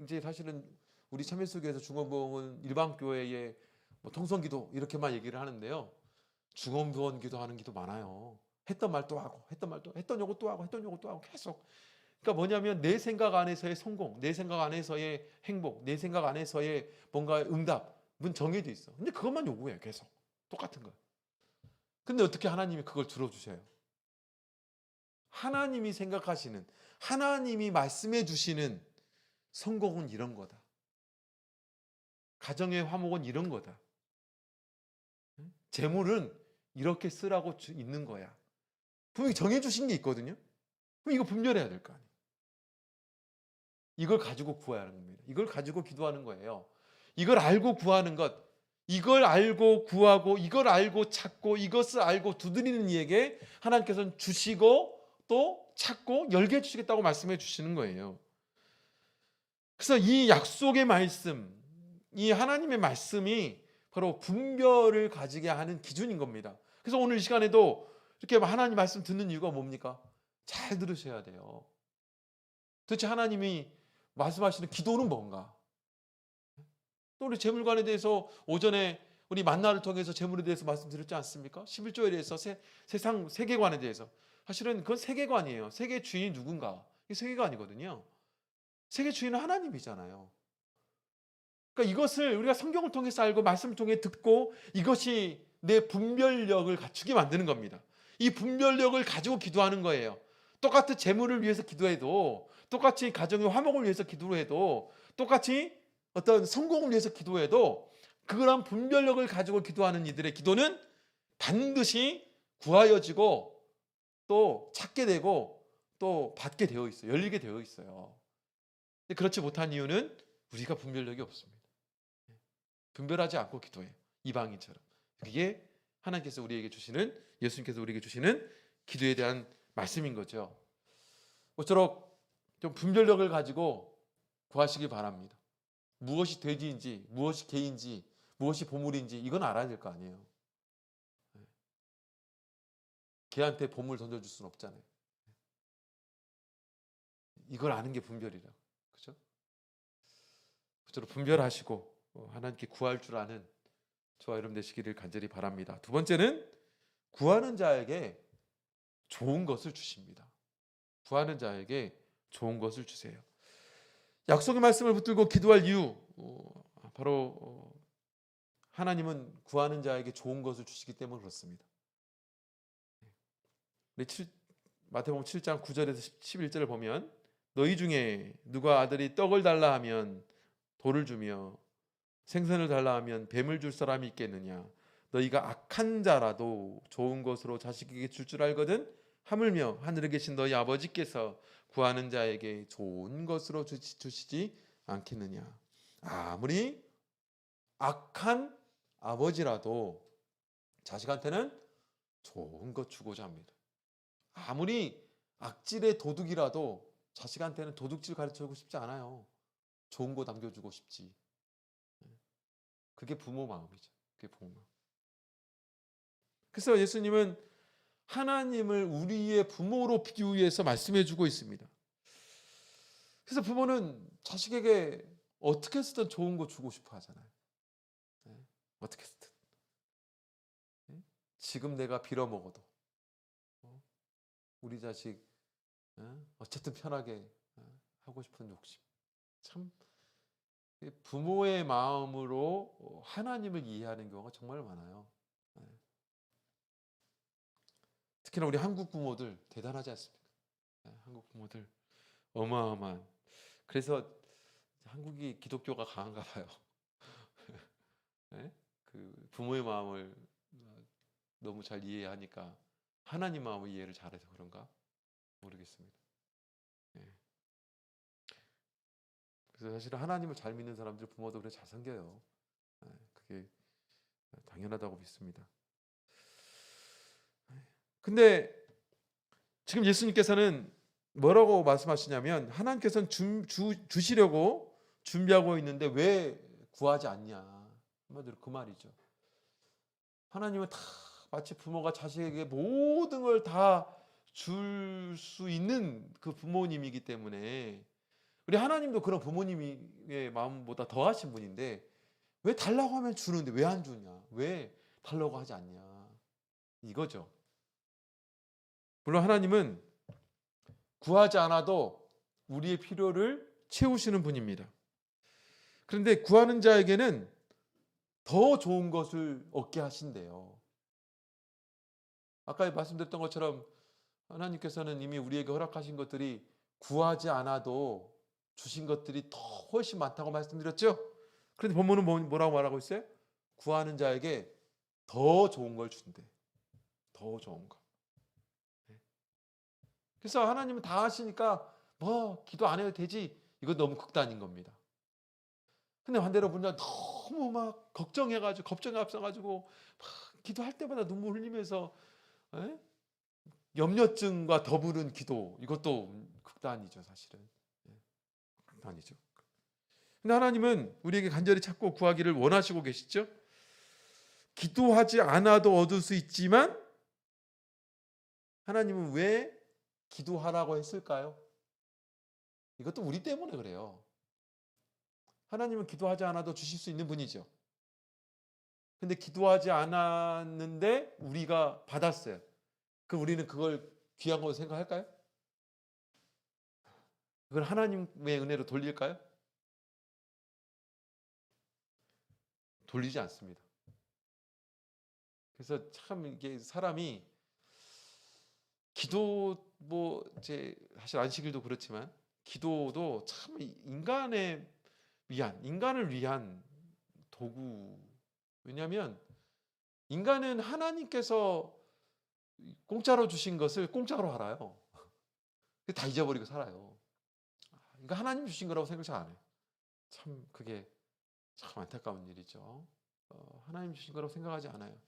이제 사실은 우리 참여수교에서 중언부언은 일반 교회의 통성기도 이렇게만 얘기를 하는데요. 중언부언 기도하는 기도 많아요. 했던 말 또 하고 했던 말 또 했던 요거 또 하고 했던 요거 또 하고 계속. 그러니까 뭐냐면 내 생각 안에서의 성공, 내 생각 안에서의 행복, 내 생각 안에서의 뭔가 응답은 정해져 있어. 근데 그것만 요구해요. 계속 똑같은 거. 근데 어떻게 하나님이 그걸 들어주셔요? 하나님이 생각하시는, 하나님이 말씀해 주시는 성공은 이런 거다. 가정의 화목은 이런 거다. 재물은 이렇게 쓰라고 있는 거야. 분명히 정해 주신 게 있거든요. 그럼 이거 분별해야 될 거 아니에요. 이걸 가지고 구해야 하는 겁니다. 이걸 가지고 기도하는 거예요. 이걸 알고 구하는 것, 이걸 알고 구하고, 이걸 알고 찾고, 이것을 알고 두드리는 이에게 하나님께서는 주시고 또 찾고 열게 해주시겠다고 말씀해 주시는 거예요. 그래서 이 약속의 말씀, 이 하나님의 말씀이 바로 분별을 가지게 하는 기준인 겁니다. 그래서 오늘 이 시간에도 이렇게 하나님 말씀 듣는 이유가 뭡니까? 잘 들으셔야 돼요. 도대체 하나님이 말씀하시는 기도는 뭔가? 또 우리 재물관에 대해서 오전에 우리 만나를 통해서 재물에 대해서 말씀드렸지 않습니까? 11조에 대해서 세상 세계관에 대해서 사실은 그건 세계관이에요. 세계 주인이 누군가? 이게 세계관이거든요. 세계 주인은 하나님이잖아요. 그러니까 이것을 우리가 성경을 통해서 알고 말씀을 통해 듣고 이것이 내 분별력을 갖추게 만드는 겁니다. 이 분별력을 가지고 기도하는 거예요. 똑같이 재물을 위해서 기도해도, 똑같이 가정의 화목을 위해서 기도해도, 똑같이 어떤 성공을 위해서 기도해도 그런 분별력을 가지고 기도하는 이들의 기도는 반드시 구하여지고 또 찾게 되고 또 받게 되어 있어요. 열리게 되어 있어요. 근데 그렇지 못한 이유는 우리가 분별력이 없습니다. 분별하지 않고 기도해요. 이방인처럼. 그게 하나님께서 우리에게 주시는, 예수님께서 우리에게 주시는 기도에 대한 말씀인 거죠. 모쪼록 좀 분별력을 가지고 구하시기 바랍니다. 무엇이 돼지인지, 무엇이 개인지, 무엇이 보물인지 이건 알아야 될 거 아니에요. 개한테 보물 던져줄 수는 없잖아요. 이걸 아는 게 분별이라고. 그죠? 모쪼록 분별하시고 하나님께 구할 줄 아는 저와 여러분 되시기를 간절히 바랍니다. 두 번째는 구하는 자에게 좋은 것을 주십니다. 구하는 자에게 좋은 것을 주세요. 약속의 말씀을 붙들고 기도할 이유, 바로 하나님은 구하는 자에게 좋은 것을 주시기 때문에 그렇습니다. 마태복음 7장 9절에서 11절을 보면 너희 중에 누가 아들이 떡을 달라 하면 돌을 주며 생선을 달라 하면 뱀을 줄 사람이 있겠느냐. 너희가 악한 자라도 좋은 것으로 자식에게 줄 줄 알거든. 하물며 하늘에 계신 너희 아버지께서 구하는 자에게 좋은 것으로 주시지 않겠느냐. 아무리 악한 아버지라도 자식한테는 좋은 것 주고자 합니다. 아무리 악질의 도둑이라도 자식한테는 도둑질 가르쳐주고 싶지 않아요. 좋은 거 남겨주고 싶지. 그게 부모 마음이죠. 그게 부모 마음. 그래서 예수님은 하나님을 우리의 부모로 비유해서 말씀해주고 있습니다. 그래서 부모는 자식에게 어떻게 해서든 좋은 거 주고 싶어 하잖아요. 어떻게 해서든. 지금 내가 빌어먹어도 우리 자식 어쨌든 편하게 하고 싶은 욕심. 참 부모의 마음으로 하나님을 이해하는 경우가 정말 많아요. 특히나 우리 한국 부모들 대단하지 않습니까? 한국 부모들 어마어마한. 그래서 한국이 기독교가 강한가 봐요. 그 부모의 마음을 너무 잘 이해하니까 하나님 마음을 이해를 잘해서 그런가 모르겠습니다. 그래서 사실은 하나님을 잘 믿는 사람들 부모도 그래 잘 섬겨요. 그게 당연하다고 믿습니다. 근데 지금 예수님께서는 뭐라고 말씀하시냐면 하나님께서는 주시려고 준비하고 있는데 왜 구하지 않냐. 한마디로 그 말이죠. 하나님은 다 마치 부모가 자식에게 모든 걸 다 줄 수 있는 그 부모님이기 때문에 우리 하나님도 그런 부모님의 마음보다 더하신 분인데 왜 달라고 하면 주는데 왜 안 주냐? 왜 달라고 하지 않냐? 이거죠. 물론 하나님은 구하지 않아도 우리의 필요를 채우시는 분입니다. 그런데 구하는 자에게는 더 좋은 것을 얻게 하신대요. 아까 말씀드렸던 것처럼 하나님께서는 이미 우리에게 허락하신 것들이 구하지 않아도 주신 것들이 더 훨씬 많다고 말씀드렸죠. 그런데 본문은 뭐라고 말하고 있어요? 구하는 자에게 더 좋은 걸 준대. 더 좋은 거. 그래서 하나님은 다 하시니까 뭐 기도 안 해도 되지. 이거 너무 극단인 겁니다. 근데 반대로 보면 너무 막 걱정해가지고 걱정에 앞서가지고 막 기도할 때마다 눈물 흘리면서 염려증과 더부른 기도, 이것도 극단이죠, 사실은. 극단이죠. 근데 하나님은 우리에게 간절히 찾고 구하기를 원하시고 계시죠. 기도하지 않아도 얻을 수 있지만 하나님은 왜 기도하라고 했을까요? 이것도 우리 때문에 그래요. 하나님은 기도하지 않아도 주실 수 있는 분이죠. 근데 기도하지 않았는데 우리가 받았어요. 그럼 우리는 그걸 귀한 걸로 생각할까요? 그걸 하나님의 은혜로 돌릴까요? 돌리지 않습니다. 그래서 참 이게 사람이 기도 이제 사실 안식일도 그렇지만 기도도 참 인간을 위한 도구. 왜냐하면 인간은 하나님께서 공짜로 주신 것을 공짜로 알아요. 다 잊어버리고 살아요. 그러니까 하나님 주신 거라고 생각 잘 안 해요. 참 그게 참 안타까운 일이죠. 하나님 주신 거라고 생각하지 않아요.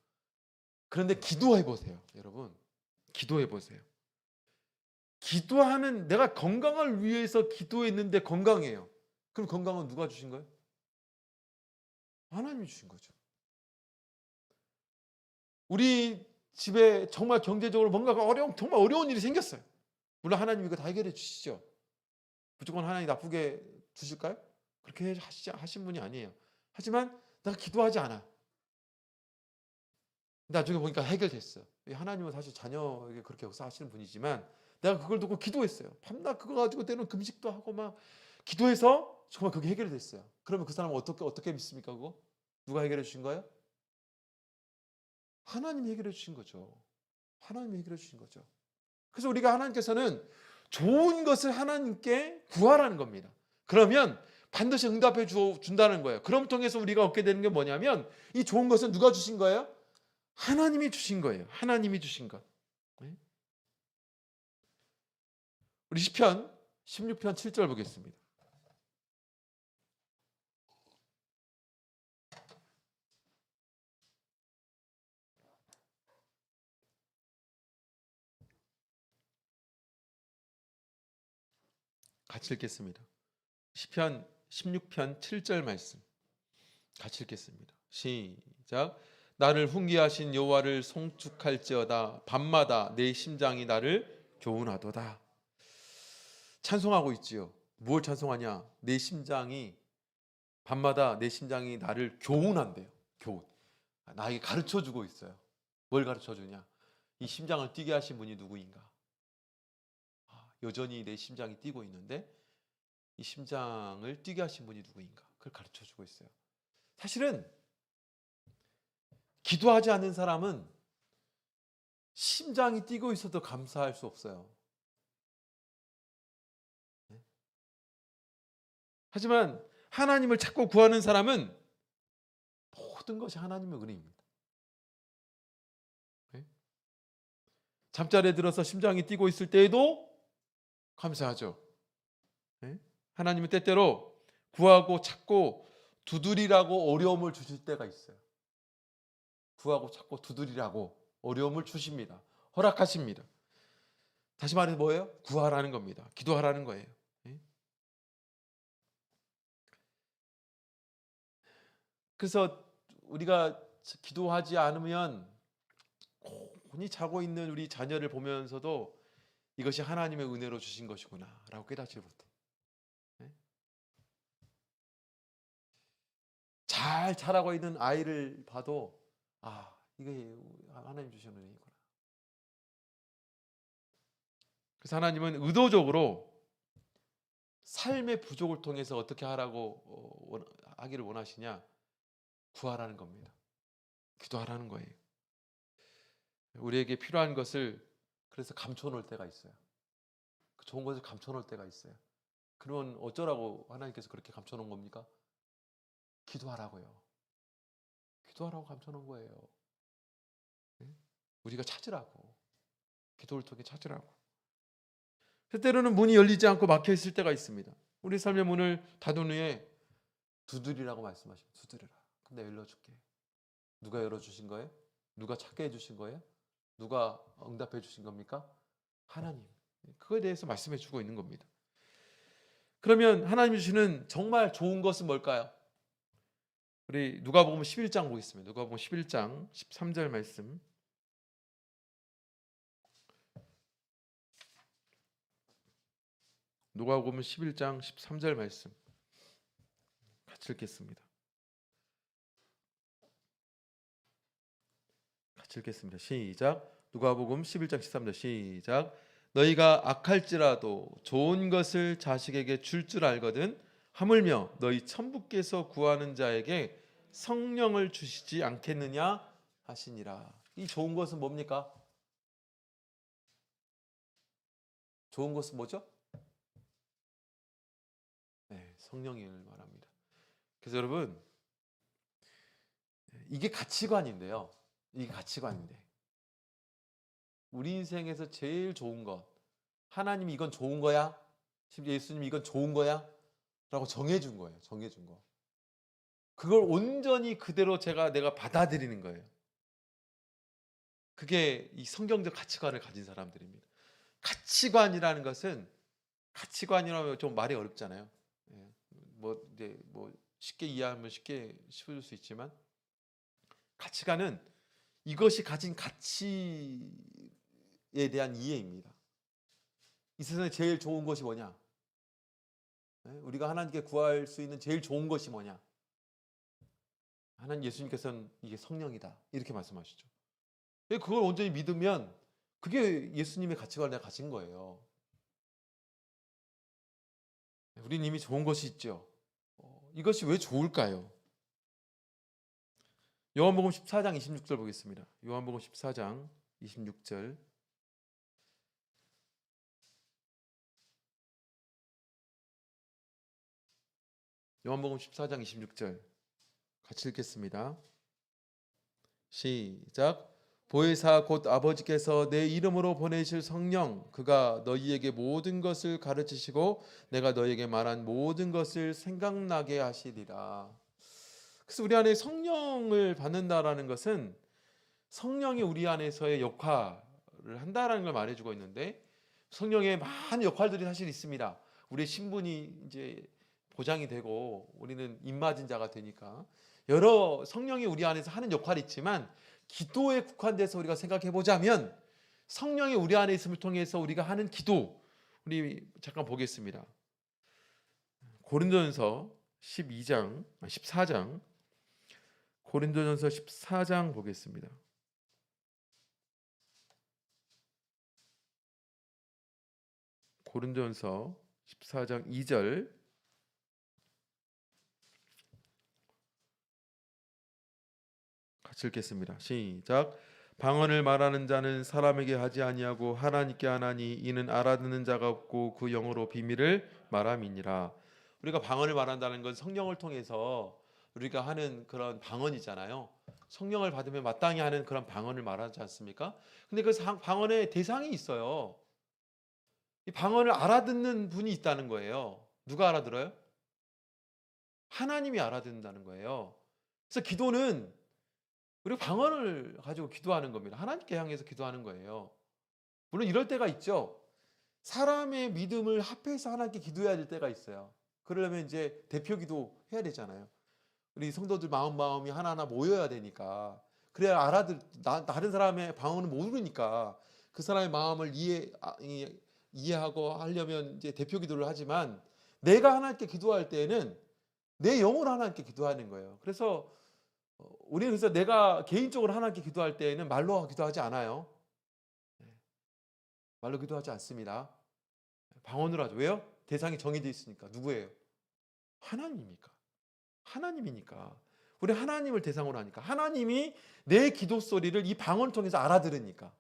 그런데 기도해 보세요, 여러분. 기도해 보세요. 내가 건강을 위해서 기도했는데 건강해요. 그럼 건강은 누가 주신 거예요? 하나님이 주신 거죠. 우리 집에 정말 경제적으로 뭔가가 정말 어려운 일이 생겼어요. 물론 하나님이 이거 다 해결해 주시죠. 무조건 하나님이 나쁘게 주실까요? 그렇게 하신 분이 아니에요. 하지만 내가 기도하지 않아. 나중에 보니까 해결됐어요. 하나님은 사실 자녀에게 그렇게 역사하시는 분이지만 내가 그걸 두고 기도했어요. 밤낮 그거 가지고 때로는 금식도 하고 막 기도해서 정말 그게 해결이 됐어요. 그러면 그 사람은 어떻게 믿습니까? 그거? 누가 해결해 주신 거예요? 하나님이 해결해 주신 거죠. 하나님이 해결해 주신 거죠. 그래서 우리가 하나님께서는 좋은 것을 하나님께 구하라는 겁니다. 그러면 반드시 응답해 준다는 거예요. 그럼 통해서 우리가 얻게 되는 게 뭐냐면 이 좋은 것은 누가 주신 거예요? 하나님이 주신 거예요. 하나님이 주신 것. 네? 우리 시편 16편 7절 보겠습니다. 같이 읽겠습니다. 시편 16편 7절 말씀 같이 읽겠습니다. 시작. 나를 훈계하신 여호와를 송축할지어다. 밤마다 내 심장이 나를 교훈하도다. 찬송하고 있지요. 무엇 찬송하냐? 밤마다 내 심장이 나를 교훈한대요. 교훈. 나에게 가르쳐 주고 있어요. 뭘 가르쳐 주냐? 이 심장을 뛰게 하신 분이 누구인가? 여전히 내 심장이 뛰고 있는데 이 심장을 뛰게 하신 분이 누구인가? 그걸 가르쳐 주고 있어요. 사실은 기도하지 않는 사람은 심장이 뛰고 있어도 감사할 수 없어요. 하지만 하나님을 찾고 구하는 사람은 모든 것이 하나님의 은혜입니다. 잠자리에 들어서 심장이 뛰고 있을 때에도 감사하죠. 하나님은 때때로 구하고 찾고 두드리라고 어려움을 주실 때가 있어요. 구하고 찾고 두드리라고 어려움을 주십니다. 허락하십니다. 다시 말해서 뭐예요? 구하라는 겁니다. 기도하라는 거예요. 그래서 우리가 기도하지 않으면 곤히 자고 있는 우리 자녀를 보면서도 이것이 하나님의 은혜로 주신 것이구나 라고 깨닫지 못해. 잘 자라고 있는 아이를 봐도 이게 하나님 주신 은혜구나. 그래서 하나님은 의도적으로 삶의 부족을 통해서 어떻게 하기를 원하시냐? 구하라는 겁니다. 기도하라는 거예요. 우리에게 필요한 것을 그래서 감춰놓을 때가 있어요. 좋은 것을 감춰놓을 때가 있어요. 그러면 어쩌라고 하나님께서 그렇게 감춰놓은 겁니까? 기도하라고요. 기도하라고 감춰놓은 거예요. 우리가 찾으라고. 기도를 통해 찾으라고. 때로는 문이 열리지 않고 막혀 있을 때가 있습니다. 우리 삶의 문을 닫은 후에 두드리라고 말씀하시면 두드려라. 근데 열려줄게. 누가 열어주신 거예요? 누가 찾게 해주신 거예요? 누가 응답해 주신 겁니까? 하나님. 그거에 대해서 말씀해 주고 있는 겁니다. 그러면 하나님이 주시는 정말 좋은 것은 뭘까요? 우리 누가복음 11장 보겠습니다. 누가복음 11장 13절 말씀. 누가복음 11장 13절 말씀 같이 읽겠습니다. 같이 읽겠습니다. 시작. 누가복음 11장 13절 시작. 너희가 악할지라도 좋은 것을 자식에게 줄 줄 알거든 하물며 너희 천부께서 구하는 자에게 성령을 주시지 않겠느냐 하시니라. 이 좋은 것은 뭡니까? 좋은 것은 뭐죠? 네, 성령을 말합니다. 그래서 여러분 이게 가치관인데요. 이게 가치관인데 우리 인생에서 제일 좋은 것, 하나님이 이건 좋은 거야? 심지어 예수님이 이건 좋은 거야? 라고 정해준 거예요. 정해준 거. 그걸 온전히 그대로 내가 받아들이는 거예요. 그게 이 성경적 가치관을 가진 사람들입니다. 가치관이라는 것은 가치관이라면 좀 말이 어렵잖아요. 예. 이제 쉽게 이해하면 쉽게 쉬울 수 있지만 가치관은 이것이 가진 가치에 대한 이해입니다. 이 세상에 제일 좋은 것이 뭐냐? 예? 우리가 하나님께 구할 수 있는 제일 좋은 것이 뭐냐? 하나님 예수님께서는 이게 성령이다. 이렇게 말씀하시죠. 그걸 온전히 믿으면 그게 예수님의 가치관을 내가 가진 거예요. 우리는 이미 좋은 것이 있죠. 이것이 왜 좋을까요? 요한복음 14장 26절 보겠습니다. 요한복음 14장 26절. 요한복음 14장 26절 같이 읽겠습니다. 시작. 보혜사 곧 아버지께서 내 이름으로 보내실 성령 그가 너희에게 모든 것을 가르치시고 내가 너희에게 말한 모든 것을 생각나게 하시리라. 그래서 우리 안에 성령을 받는다라는 것은 성령이 우리 안에서의 역할을 한다라는 걸 말해주고 있는데 성령의 많은 역할들이 사실 있습니다. 우리의 신분이 이제 보장이 되고 우리는 입맞은 자가 되니까 여러 성령이 우리 안에서 하는 역할이 있지만 기도에 국한돼서 우리가 생각해 보자면 성령이 우리 안에 있음을 통해서 우리가 하는 기도 우리 잠깐 보겠습니다. 고린도전서 14장 고린도전서 14장 보겠습니다. 고린도전서 14장 2절 같이 읽겠습니다. 시작. 방언을 말하는 자는 사람에게 하지 아니하고 하나님께 하나니 이는 알아듣는 자가 없고 그 영으로 비밀을 말함이니라. 우리가 방언을 말한다는 건 성령을 통해서 우리가 하는 그런 방언이잖아요. 성령을 받으면 마땅히 하는 그런 방언을 말하지 않습니까? 근데 그 방언의 대상이 있어요. 이 방언을 알아듣는 분이 있다는 거예요. 누가 알아들어요? 하나님이 알아듣는다는 거예요. 그래서 기도는 우리가 방언을 가지고 기도하는 겁니다. 하나님께 향해서 기도하는 거예요. 물론 이럴 때가 있죠. 사람의 믿음을 합해서 하나님께 기도해야 될 때가 있어요. 그러려면 이제 대표 기도 해야 되잖아요. 우리 성도들 마음이 하나하나 모여야 되니까. 그래야 다른 사람의 방언을 모르니까 그 사람의 마음을 이해하고 하려면 이제 대표 기도를 하지만 내가 하나님께 기도할 때에는 내 영으로 하나님께 기도하는 거예요. 그래서 우리는 그래서 내가 개인적으로 하나님께 기도할 때에는 말로 기도하지 않아요. 말로 기도하지 않습니다. 방언으로 하죠. 왜요? 대상이 정해져 있으니까. 누구예요? 하나님이니까. 하나님이니까. 우리 하나님을 대상으로 하니까. 하나님이 내 기도 소리를 이 방언을 통해서 알아들으니까.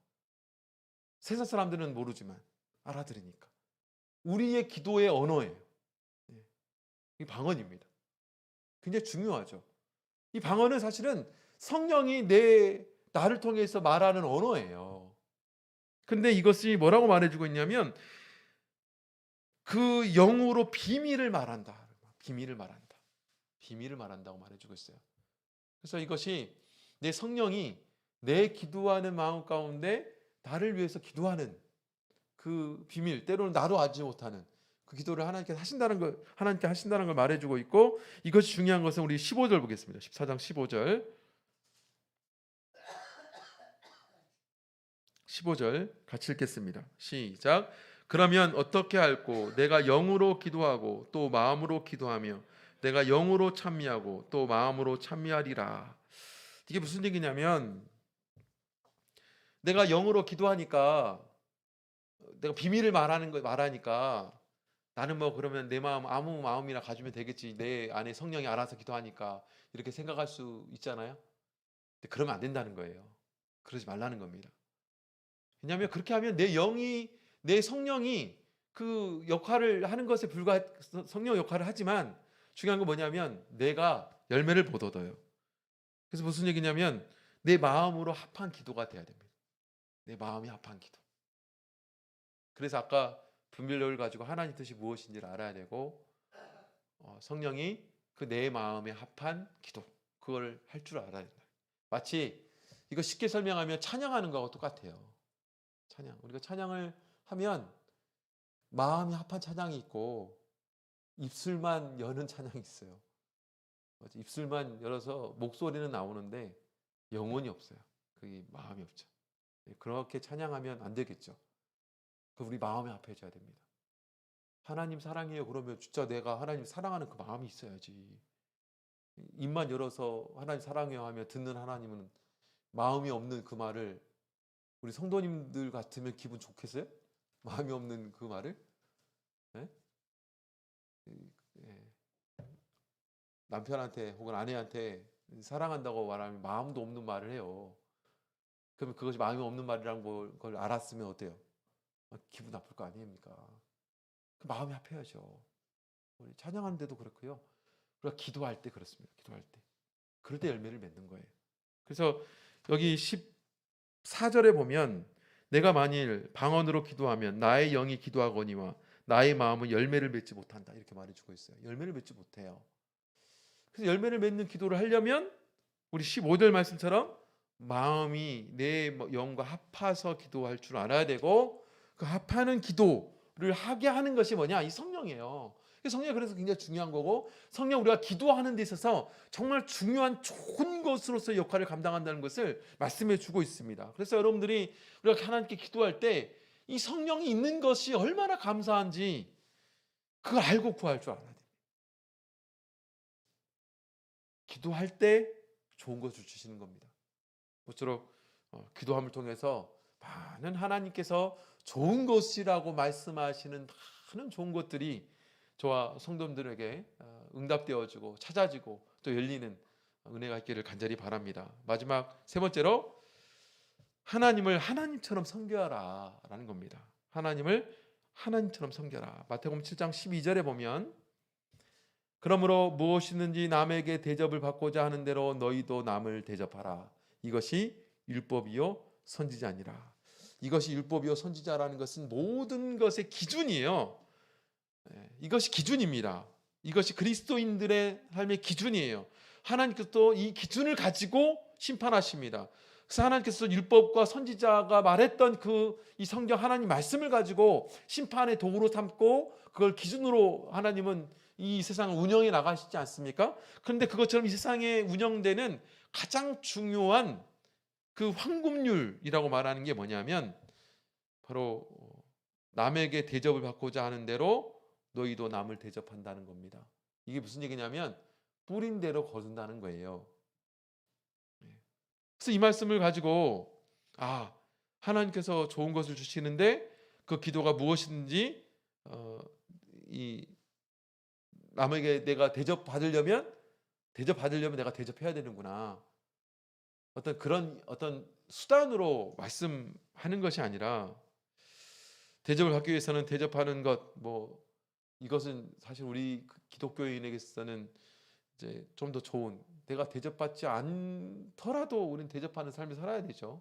세상 사람들은 모르지만 알아들으니까. 우리의 기도의 언어예요. 이 방언입니다. 굉장히 중요하죠. 이 방언은 사실은 성령이 나를 통해서 말하는 언어예요. 근데 이것이 뭐라고 말해주고 있냐면 그 영으로 비밀을 말한다. 비밀을 말한다. 비밀을 말한다고 말해주고 있어요. 그래서 이것이 내 성령이 내 기도하는 마음 가운데 나를 위해서 기도하는 그 비밀, 때로는 나도 알지 못하는 그 기도를 하나님께 하신다는 걸 말해주고 있고 이것이 중요한 것은 우리 15절 보겠습니다. 14장 15절 15절 같이 읽겠습니다. 시작. 그러면 어떻게 할꼬? 내가 영으로 기도하고 또 마음으로 기도하며 내가 영으로 찬미하고 또 마음으로 찬미하리라. 이게 무슨 얘기냐면 내가 영으로 기도하니까 내가 비밀을 말하니까 나는 그러면 내 마음 아무 마음이나 가지면 되겠지. 내 안에 성령이 알아서 기도하니까 이렇게 생각할 수 있잖아요. 근데 그러면 안 된다는 거예요. 그러지 말라는 겁니다. 왜냐하면 그렇게 하면 내 성령이 그 역할을 하는 것에 성령 역할을 하지만 중요한 건 뭐냐면 내가 열매를 못 얻어요. 그래서 무슨 얘기냐면 내 마음으로 합한 기도가 돼야 됩니다. 내 마음이 합한 기도. 그래서 아까 분별력을 가지고 하나님 뜻이 무엇인지를 알아야 되고 성령이 그 내 마음에 합한 기도 그걸 할 줄 알아야 된다. 마치 이거 쉽게 설명하면 찬양하는 거하고 똑같아요. 찬양. 우리가 찬양을 하면 마음이 합한 찬양이 있고 입술만 여는 찬양이 있어요. 입술만 열어서 목소리는 나오는데 영혼이 없어요. 그게 마음이 없죠. 그렇게 찬양하면 안 되겠죠. 우리 마음이 합해져야 됩니다. 하나님 사랑해요. 그러면 진짜 내가 하나님 사랑하는 그 마음이 있어야지. 입만 열어서 하나님 사랑해요 하면 듣는 하나님은 마음이 없는 그 말을 우리 성도님들 같으면 기분 좋겠어요? 마음이 없는 그 말을? 예? 예. 남편한테 혹은 아내한테 사랑한다고 말하면 마음도 없는 말을 해요. 그러면 그것이 마음이 없는 말이라는 걸 알았으면 어때요? 기분 나쁠 거 아닙니까? 그 마음이 합해야죠. 우리 찬양하는데도 그렇고요. 우리가 기도할 때 그렇습니다. 기도할 때. 그럴 때 열매를 맺는 거예요. 그래서 여기 14절에 보면 내가 만일 방언으로 기도하면 나의 영이 기도하거니와 나의 마음은 열매를 맺지 못한다. 이렇게 말해주고 있어요. 열매를 맺지 못해요. 그래서 열매를 맺는 기도를 하려면 우리 15절 말씀처럼 마음이 내 영과 합해서 기도할 줄 알아야 되고 그 합하는 기도를 하게 하는 것이 뭐냐? 이 성령이에요. 성령이 그래서 굉장히 중요한 거고 성령 우리가 기도하는 데 있어서 정말 중요한 좋은 것으로서 역할을 감당한다는 것을 말씀해 주고 있습니다. 그래서 여러분들이 우리가 하나님께 기도할 때 이 성령이 있는 것이 얼마나 감사한지 그걸 알고 구할 줄 알아야 됩니다. 기도할 때 좋은 것을 주시는 겁니다. 모쪼록 기도함을 통해서 많은 하나님께서 좋은 것이라고 말씀하시는 많은 좋은 것들이 저와 성도님들에게 응답되어지고 찾아지고 또 열리는 은혜가 있기를 간절히 바랍니다. 마지막 세 번째로 하나님을 하나님처럼 섬겨라 라는 겁니다. 하나님을 하나님처럼 섬겨라. 마태복음 7장 12절에 보면 그러므로 무엇이든지 남에게 대접을 받고자 하는 대로 너희도 남을 대접하라. 이것이 율법이요 선지자니라. 이것이 율법이요 선지자라는 것은 모든 것의 기준이에요. 이것이 기준입니다. 이것이 그리스도인들의 삶의 기준이에요. 하나님께서 이 기준을 가지고 심판하십니다. 그래서 하나님께서 율법과 선지자가 말했던 이 성경 하나님 말씀을 가지고 심판의 도구로 삼고 그걸 기준으로 하나님은 이 세상을 운영해 나가시지 않습니까? 그런데 그것처럼 이 세상에 운영되는 가장 중요한 그 황금률이라고 말하는 게 뭐냐면 바로 남에게 대접을 받고자 하는 대로 너희도 남을 대접한다는 겁니다. 이게 무슨 얘기냐면 뿌린 대로 거둔다는 거예요. 그래서 이 말씀을 가지고 하나님께서 좋은 것을 주시는데 그 기도가 무엇이든지 이 남에게 내가 대접받으려면 내가 대접해야 되는구나. 어떤 수단으로 말씀하는 것이 아니라 대접을 받기 위해서는 대접하는 것 이것은 사실 우리 기독교인에게서는 이제 좀 더 좋은 내가 대접받지 않더라도 우리는 대접하는 삶을 살아야 되죠.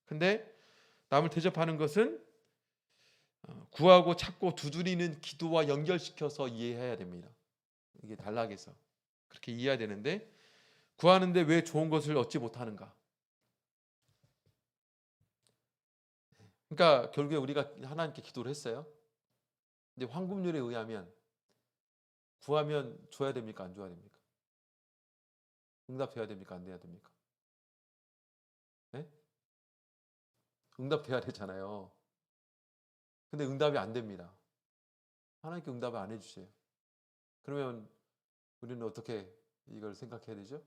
근데 남을 대접하는 것은 구하고 찾고 두드리는 기도와 연결시켜서 이해해야 됩니다. 이게 단락에서 그렇게 이해해야 되는데 구하는데 왜 좋은 것을 얻지 못하는가? 그러니까 결국에 우리가 하나님께 기도를 했어요. 근데 황금률에 의하면 구하면 줘야 됩니까? 안 줘야 됩니까? 응답해야 됩니까? 안 돼야 됩니까? 네? 응답돼야 되잖아요. 근데 응답이 안 됩니다. 하나님께 응답을 안 해주세요. 그러면 우리는 어떻게 이걸 생각해야 되죠?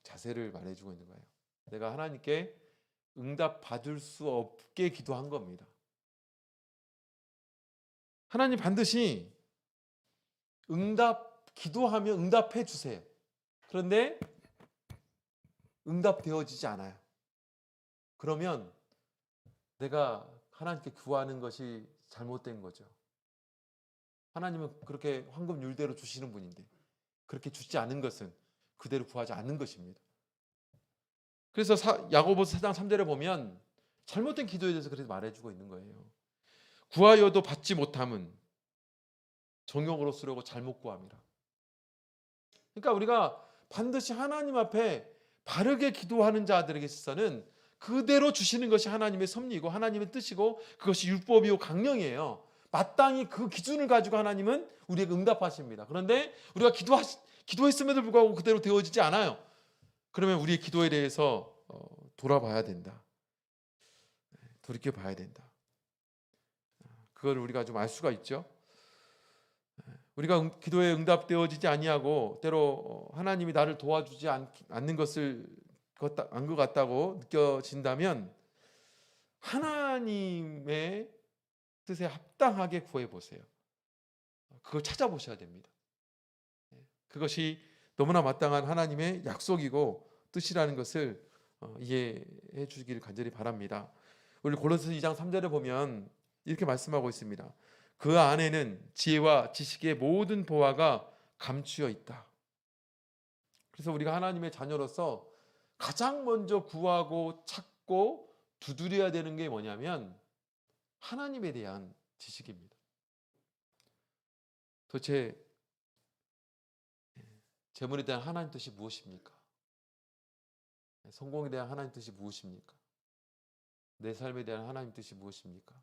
자세를 말해주고 있는 거예요. 내가 하나님께 응답 받을 수 없게 기도한 겁니다. 하나님 반드시 기도하면 응답해 주세요. 그런데 응답되어지지 않아요. 그러면 내가 하나님께 구하는 것이 잘못된 거죠. 하나님은 그렇게 황금률대로 주시는 분인데 그렇게 주지 않은 것은 그대로 구하지 않는 것입니다. 그래서 야고보서 4장 3절에 보면 잘못된 기도에 대해서 그렇게 말해주고 있는 거예요. 구하여도 받지 못함은 정욕으로 쓰려고 잘못 구함이라. 그러니까 우리가 반드시 하나님 앞에 바르게 기도하는 자들에게 있어서는 그대로 주시는 것이 하나님의 섭리이고 하나님의 뜻이고 그것이 율법이요 강령이에요. 마땅히 그 기준을 가지고 하나님은 우리에게 응답하십니다. 그런데 우리가 기도했음에도 불구하고 그대로 되어지지 않아요. 그러면 우리의 기도에 대해서 돌아봐야 된다. 돌이켜봐야 된다. 그걸 우리가 좀 알 수가 있죠. 우리가 기도에 응답되어지지 아니하고 때로 하나님이 나를 도와주지 않는 것을 안 것 같다고 느껴진다면 하나님의 뜻에 합당하게 구해 보세요. 그걸 찾아보셔야 됩니다. 그것이 너무나 마땅한 하나님의 약속이고 뜻이라는 것을 이해해 주시기를 간절히 바랍니다. 우리 골로새서 2장 3절에 보면 이렇게 말씀하고 있습니다. 그 안에는 지혜와 지식의 모든 보화가 감추어 있다. 그래서 우리가 하나님의 자녀로서 가장 먼저 구하고 찾고 두드려야 되는 게 뭐냐면 하나님에 대한 지식입니다. 도대체 재물에 대한 하나님 뜻이 무엇입니까? 성공에 대한 하나님 뜻이 무엇입니까? 내 삶에 대한 하나님 뜻이 무엇입니까?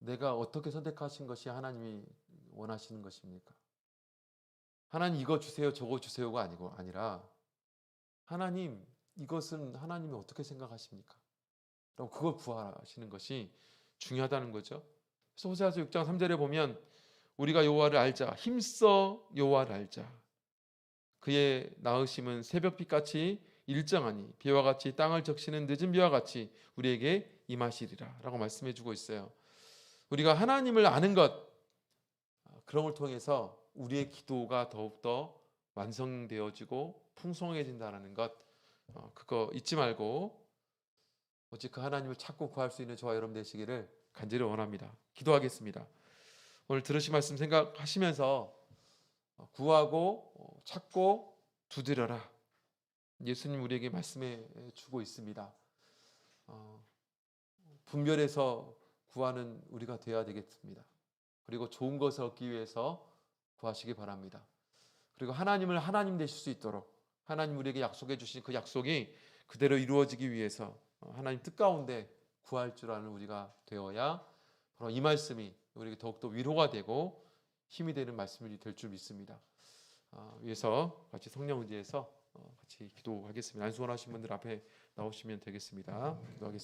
내가 어떻게 선택하신 것이 하나님이 원하시는 것입니까? 하나님 이거 주세요 저거 주세요가 아니라 하나님 이것은 하나님이 어떻게 생각하십니까? 라고 그걸 구하시는 것이 중요하다는 거죠. 그래서 호세아서 6장 3절에 보면 우리가 여호와를 알자 힘써 여호와를 알자 그의 나으심은 새벽빛같이 일정하니 비와 같이 땅을 적시는 늦은 비와 같이 우리에게 임하시리라 라고 말씀해 주고 있어요. 우리가 하나님을 아는 것 그런 걸 통해서 우리의 기도가 더욱더 완성되어지고 풍성해진다는 것 그거 잊지 말고 오직 그 하나님을 찾고 구할 수 있는 저와 여러분 되시기를 간절히 원합니다. 기도하겠습니다. 오늘 들으신 말씀 생각하시면서 구하고 찾고 두드려라. 예수님 우리에게 말씀해 주고 있습니다. 분별해서 구하는 우리가 되어야 되겠습니다. 그리고 좋은 것을 얻기 위해서 구하시기 바랍니다. 그리고 하나님을 하나님 되실 수 있도록 하나님 우리에게 약속해 주신 그 약속이 그대로 이루어지기 위해서 하나님 뜻 가운데 구할 줄 아는 우리가 되어야 바로 이 말씀이 우리에게 더욱더 위로가 되고 힘이 되는 말씀이 될 줄 믿습니다. 위해서 같이 성령 의지해서 같이 기도하겠습니다. 안수원하신 분들 앞에 나오시면 되겠습니다. 기도하겠습니다.